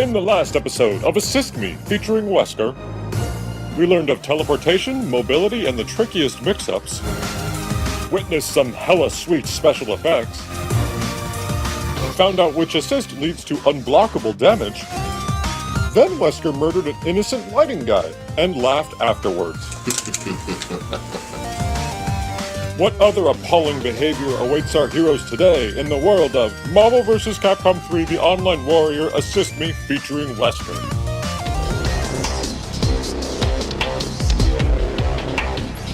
In the last episode of Assist Me, featuring Wesker, we learned of teleportation, mobility, and the trickiest mix-ups, witnessed some hella sweet special effects, found out which assist leads to unblockable damage, then Wesker murdered an innocent lighting guy, and laughed afterwards. What other appalling behavior awaits our heroes today in the world of Marvel vs. Capcom 3 The Online Warrior Assist Me featuring Wesker?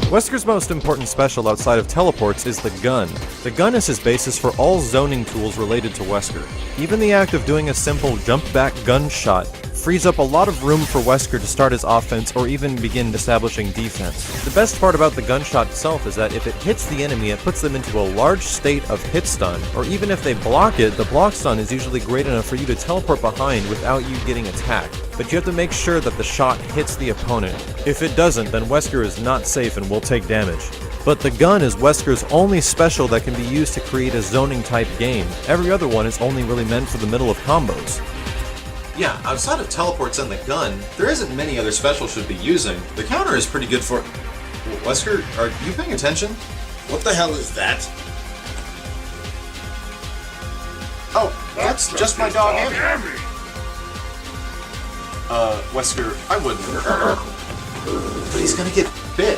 Wesker's most important special outside of teleports is the gun. The gun is his basis for all zoning tools related to Wesker. Even the act of doing a simple jump-back gunshot frees up a lot of room for Wesker to start his offense or even begin establishing defense. The best part about the gunshot itself is that if it hits the enemy, it puts them into a large state of hit stun, or even if they block it, the block stun is usually great enough for you to teleport behind without you getting attacked. But you have to make sure that the shot hits the opponent. If it doesn't, then Wesker is not safe and will take damage. But the gun is Wesker's only special that can be used to create a zoning type game. Every other one is only really meant for the middle of combos. Yeah, outside of teleports and the gun, there isn't many other specials should be using. The counter is pretty good for... Wesker, are you paying attention? What the hell is that? Oh, that's just my dog Ammy. Wesker, I wouldn't. But he's gonna get bit.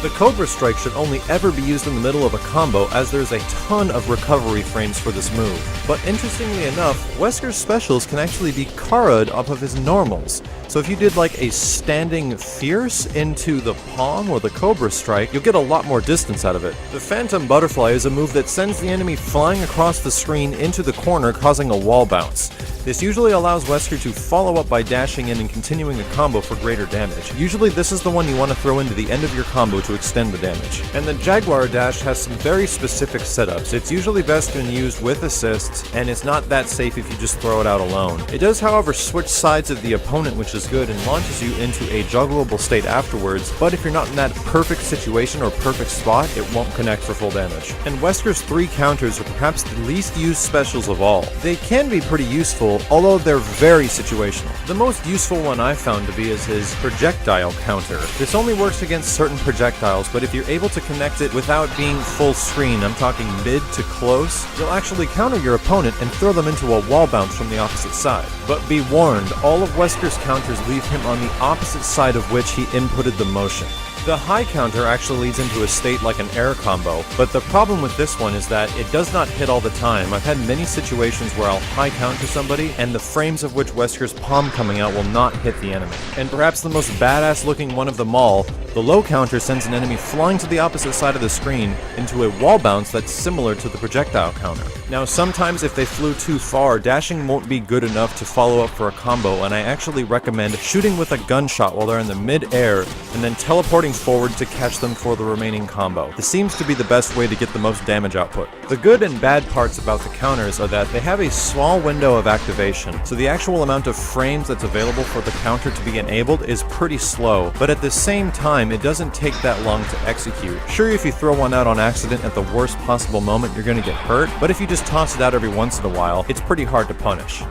The Cobra Strike should only ever be used in the middle of a combo, as there's a ton of recovery frames for this move. But interestingly enough, Wesker's specials can actually be Kara'd off of his normals. So if you did like a standing fierce into the palm or the Cobra Strike, you'll get a lot more distance out of it. The Phantom Butterfly is a move that sends the enemy flying across the screen into the corner, causing a wall bounce. This usually allows Wesker to follow up by dashing in and continuing the combo for greater damage. Usually this is the one you want to throw into the end of your combo to extend the damage. And the Jaguar Dash has some very specific setups. It's usually best when used with assists, and it's not that safe if you just throw it out alone. It does, however, switch sides of the opponent, which is good, and launches you into a juggleable state afterwards, but if you're not in that perfect situation or perfect spot, it won't connect for full damage. And Wesker's 3 counters are perhaps the least used specials of all. They can be pretty useful, although they're very situational. The most useful one I've found to be is his projectile counter. This only works against certain projectiles, but if you're able to connect it without being full screen, I'm talking mid to close, you'll actually counter your opponent and throw them into a wall bounce from the opposite side. But be warned, all of Wesker's counters leave him on the opposite side of which he inputted the motion. The high counter actually leads into a state like an error combo, but the problem with this one is that it does not hit all the time. I've had many situations where I'll high counter somebody, and the frames of which Wesker's palm coming out will not hit the enemy. And perhaps the most badass looking one of them all, the low counter sends an enemy flying to the opposite side of the screen into a wall bounce that's similar to the projectile counter. Now sometimes if they flew too far, dashing won't be good enough to follow up for a combo, and I actually recommend shooting with a gunshot while they're in the mid-air, and then teleporting forward to catch them for the remaining combo. This seems to be the best way to get the most damage output. The good and bad parts about the counters are that they have a small window of activation, so the actual amount of frames that's available for the counter to be enabled is pretty slow, but at the same time it doesn't take that long to execute. Sure, if you throw one out on accident at the worst possible moment you're gonna get hurt, but if you just toss it out every once in a while, it's pretty hard to punish.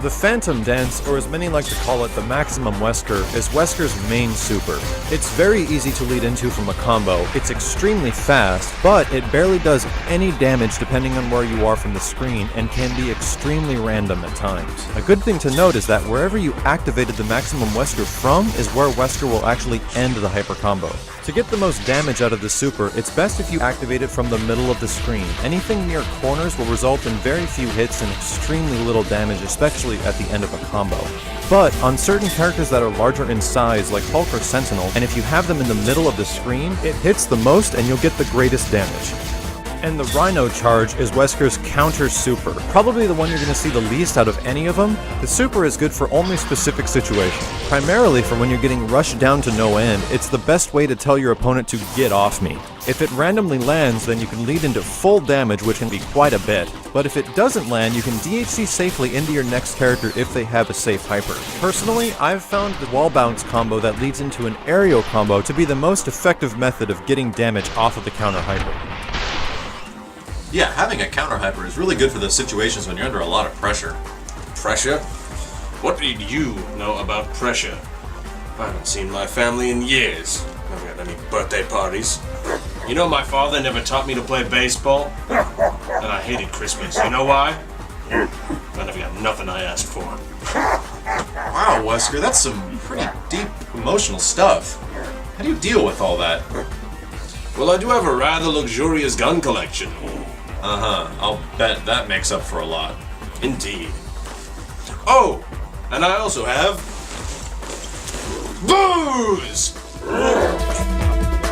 The Phantom Dance, or as many like to call it the Maximum Wesker, is Wesker's main super. It's very easy to lead into from a combo, it's extremely fast, but it barely does any damage depending on where you are from the screen, and can be extremely random at times. A good thing to note is that wherever you activated the Maximum Wesker from is where Wesker will actually end the hyper combo. To get the most damage out of the super, it's best if you activate it from the middle of the screen. Anything near corners will result in very few hits and extremely little damage, especially at the end of a combo. But on certain characters that are larger in size, like Hulk or Sentinel, and if you have them in the middle of the screen, it hits the most and you'll get the greatest damage. And the Rhino Charge is Wesker's counter super. Probably the one you're going to see the least out of any of them. The super is good for only specific situations. Primarily for when you're getting rushed down to no end, it's the best way to tell your opponent to get off me. If it randomly lands, then you can lead into full damage, which can be quite a bit. But if it doesn't land, you can DHC safely into your next character if they have a safe hyper. Personally, I've found the wall bounce combo that leads into an aerial combo to be the most effective method of getting damage off of the counter hyper. Yeah, having a counter hyper is really good for those situations when you're under a lot of pressure. Pressure? What do you know about pressure? I haven't seen my family in years. Never had any birthday parties. You know, my father never taught me to play baseball. And I hated Christmas. You know why? I never got nothing I asked for. Wow, Wesker, that's some pretty deep emotional stuff. How do you deal with all that? Well, I do have a rather luxurious gun collection. Uh-huh, I'll bet that makes up for a lot. Indeed. Oh, and I also have booze!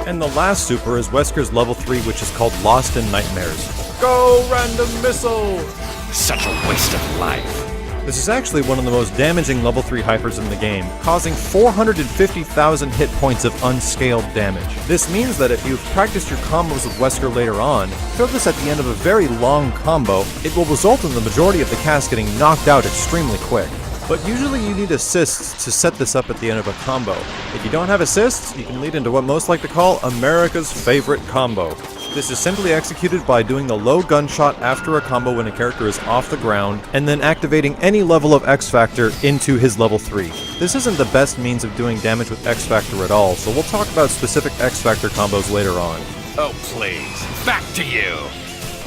And the last super is Wesker's level 3, which is called Lost in Nightmares. Go random missile! Such a waste of life. This is actually one of the most damaging level 3 hypers in the game, causing 450,000 hit points of unscaled damage. This means that if you've practiced your combos with Wesker later on, throw this at the end of a very long combo, it will result in the majority of the cast getting knocked out extremely quick. But usually you need assists to set this up at the end of a combo. If you don't have assists, you can lead into what most like to call America's favorite combo. This is simply executed by doing the low gunshot after a combo when a character is off the ground, and then activating any level of X Factor into his level 3. This isn't the best means of doing damage with X Factor at all, so we'll talk about specific X Factor combos later on. Oh, please. Back to you.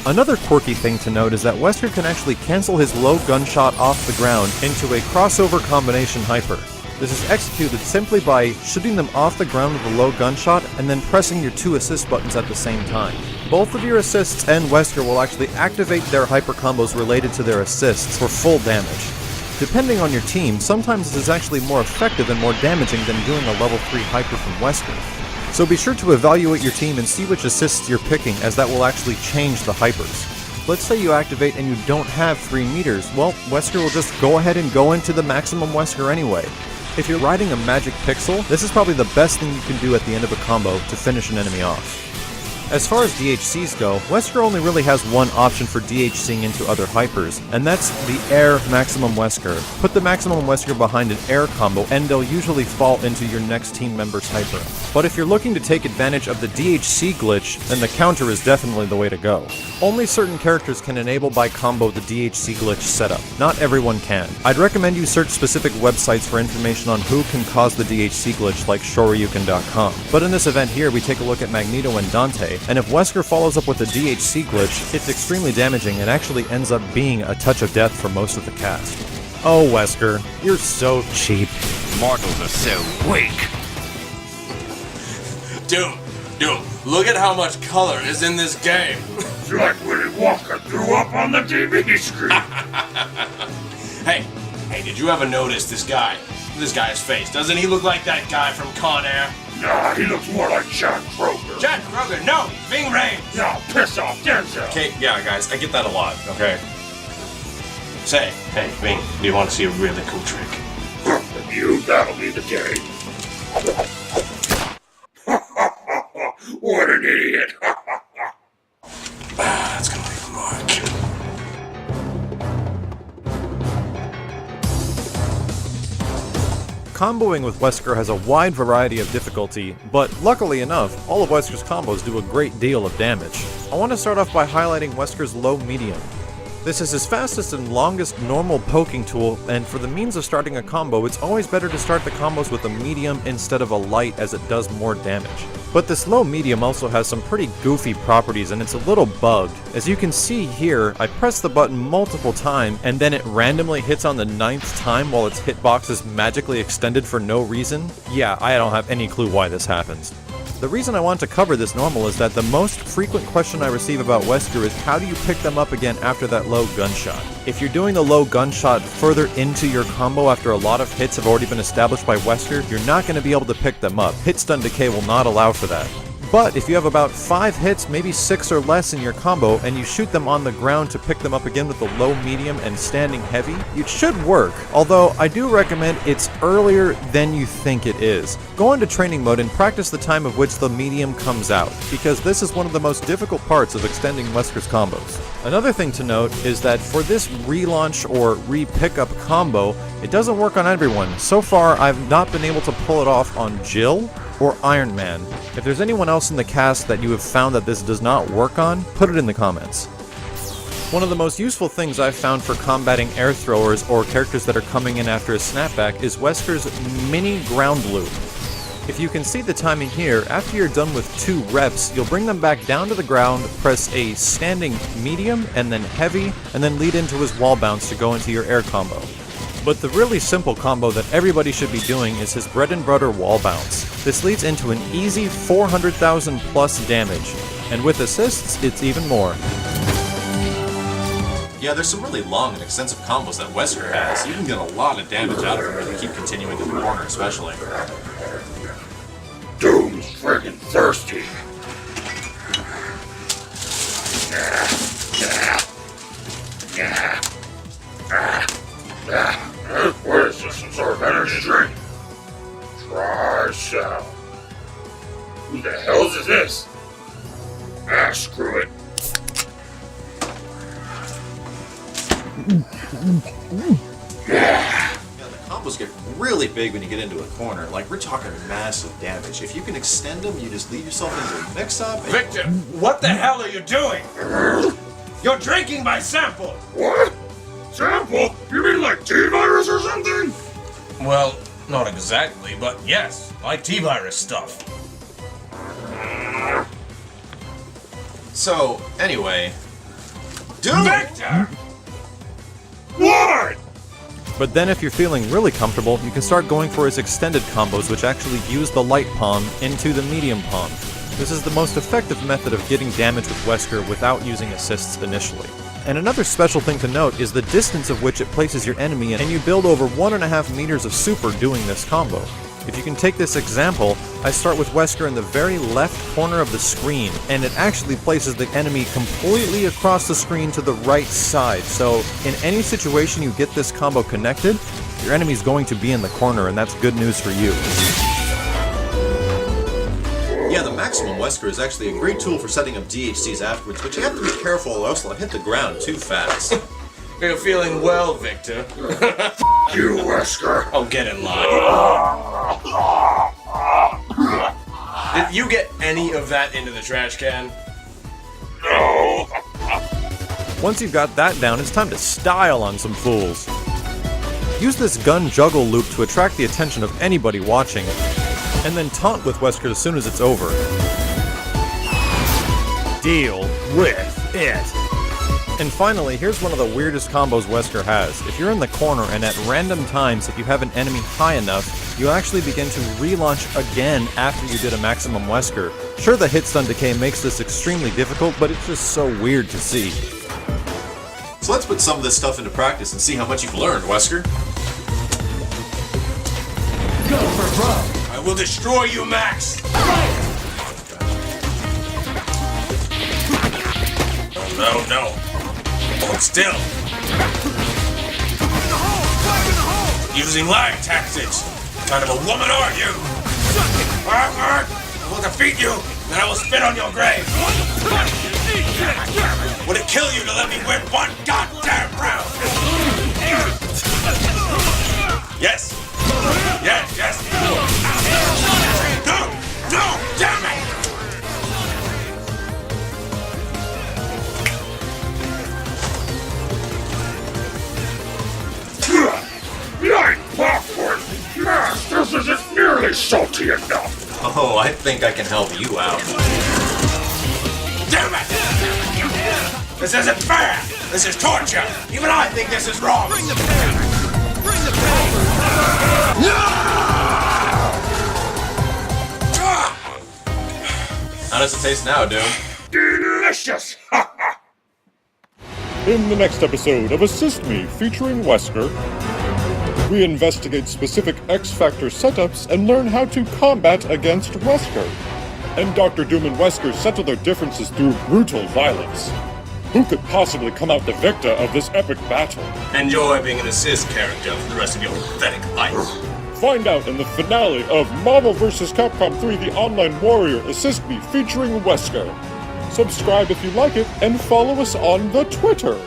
Another quirky thing to note is that Wesker can actually cancel his low gunshot off the ground into a crossover combination hyper. This is executed simply by shooting them off the ground with a low gunshot and then pressing your 2 assist buttons at the same time. Both of your assists and Wesker will actually activate their hyper combos related to their assists for full damage. Depending on your team, sometimes this is actually more effective and more damaging than doing a level 3 hyper from Wesker. So be sure to evaluate your team and see which assists you're picking, as that will actually change the hypers. Let's say you activate and you don't have 3 meters, well, Wesker will just go ahead and go into the maximum Wesker anyway. If you're riding a magic pixel, this is probably the best thing you can do at the end of a combo to finish an enemy off. As far as DHCs go, Wesker only really has one option for DHCing into other hypers, and that's the errr maximum Wesker. Put the maximum Wesker behind an errr combo, and they'll usually fall into your next team member's hyper. But if you're looking to take advantage of the DHC glitch, then the counter is definitely the way to go. Only certain characters can enable by combo the DHC glitch setup. Not everyone can. I'd recommend you search specific websites for information on who can cause the DHC glitch, like shoryuken.com. But in this event here, we take a look at Magneto and Dante, and if Wesker follows up with a DHC glitch, it's extremely damaging and actually ends up being a touch of death for most of the cast. Oh, Wesker, you're so cheap. Mortals are so weak. Dude, look at how much color is in this game. It's like Willy Wonka threw up on the TV screen. Hey, did you ever notice this guy's face? Doesn't he look like that guy from Con Air? Nah, he looks more like Chad Kro. Chad Kro, no! Ving Rhames! Now piss off Denzel. Okay, yeah, guys, I get that a lot, okay? Say, hey, Ving, do you want to see a really cool trick? You, that'll be the day. What an idiot. That's gonna leave a mark. Comboing with Wesker has a wide variety of difficulty, but luckily enough, all of Wesker's combos do a great deal of damage. I want to start off by highlighting Wesker's low medium. This is his fastest and longest normal poking tool, and for the means of starting a combo, it's always better to start the combos with a medium instead of a light, as it does more damage. But this low medium also has some pretty goofy properties, and it's a little bugged. As you can see here, I press the button multiple times, and then it randomly hits on the 9th time while its hitbox is magically extended for no reason. Yeah, I don't have any clue why this happens. The reason I want to cover this normal is that the most frequent question I receive about Wesker is how do you pick them up again after that low gunshot? If you're doing the low gunshot further into your combo after a lot of hits have already been established by Wesker, you're not going to be able to pick them up. Hit stun decay will not allow for that. But if you have about 5 hits, maybe 6 or less in your combo, and you shoot them on the ground to pick them up again with the low medium and standing heavy, it should work, although I do recommend it's earlier than you think it is. Go into training mode and practice the time of which the medium comes out, because this is one of the most difficult parts of extending Wesker's combos. Another thing to note is that for this relaunch or re-pickup combo, it doesn't work on everyone. So far, I've not been able to pull it off on Jill or Iron Man. If there's anyone else in the cast that you have found that this does not work on, put it in the comments. One of the most useful things I've found for combating air throwers or characters that are coming in after a snapback is Wesker's mini ground loop. If you can see the timing here, after you're done with 2 reps, you'll bring them back down to the ground, press a standing medium and then heavy, and then lead into his wall bounce to go into your air combo. But the really simple combo that everybody should be doing is his bread and butter wall bounce. This leads into an easy 400,000 plus damage, and with assists, it's even more. Yeah, there's some really long and extensive combos that Wesker has. You can get a lot of damage out of him if you keep continuing to the corner, especially. Doom's friggin' thirsty. What is this, some sort of energy drink? Try some. Who the hell is this? Screw it. Yeah, the combos get really big when you get into a corner. Like, we're talking massive damage. If you can extend them, you just lead yourself into a mix-up. Victor, what the hell are you doing? You're drinking my sample! What? Sample? You mean like T-virus or something? Well, not exactly, but yes, like T-virus stuff. So, anyway... Doom! Victor! What? But then if you're feeling really comfortable, you can start going for his extended combos, which actually use the light palm into the medium palm. This is the most effective method of getting damage with Wesker without using assists initially. And another special thing to note is the distance of which it places your enemy in, and you build over 1.5 meters of super doing this combo. If you can take this example, I start with Wesker in the very left corner of the screen, and it actually places the enemy completely across the screen to the right side. So in any situation you get this combo connected, your enemy's going to be in the corner, and that's good news for you. Yeah, the Maximum Wesker is actually a great tool for setting up DHCs afterwards, but you have to be careful or else they'll hit the ground too fast. You're feeling well, Victor. You, Wesker. Oh, get in line. Did you get any of that into the trash can? No. Once you've got that down, it's time to style on some fools. Use this gun juggle loop to attract the attention of anybody watching, and then taunt with Wesker as soon as it's over. Deal with it. And finally, here's one of the weirdest combos Wesker has. If you're in the corner and at random times, if you have an enemy high enough, you'll actually begin to relaunch again after you did a Maximum Wesker. Sure, the hit stun decay makes this extremely difficult, but it's just so weird to see. So let's put some of this stuff into practice and see how much you've learned, Wesker. Go for broke! I will destroy you, Max! Oh, no. Hold still. Using lying tactics. What kind of a woman are you? I will defeat you, then I will spit on your grave. Would it kill you to let me win one goddamn round? Yes. Yes, yes. No, damn it! Like popcorn! Yes, this isn't nearly salty enough! Oh, I think I can help you out. Damn it! This isn't fair! This is torture! Even I think this is wrong! Bring the pain! Bring the pain! No! How does it taste now, Doom? Delicious! In the next episode of Assist Me featuring Wesker, we investigate specific X-Factor setups and learn how to combat against Wesker. And Dr. Doom and Wesker settle their differences through brutal violence. Who could possibly come out the victor of this epic battle? Enjoy being an assist character for the rest of your pathetic life. Find out in the finale of Marvel vs. Capcom 3 The Online Warrior Assist Me featuring Wesker. Subscribe if you like it and follow us on the Twitter.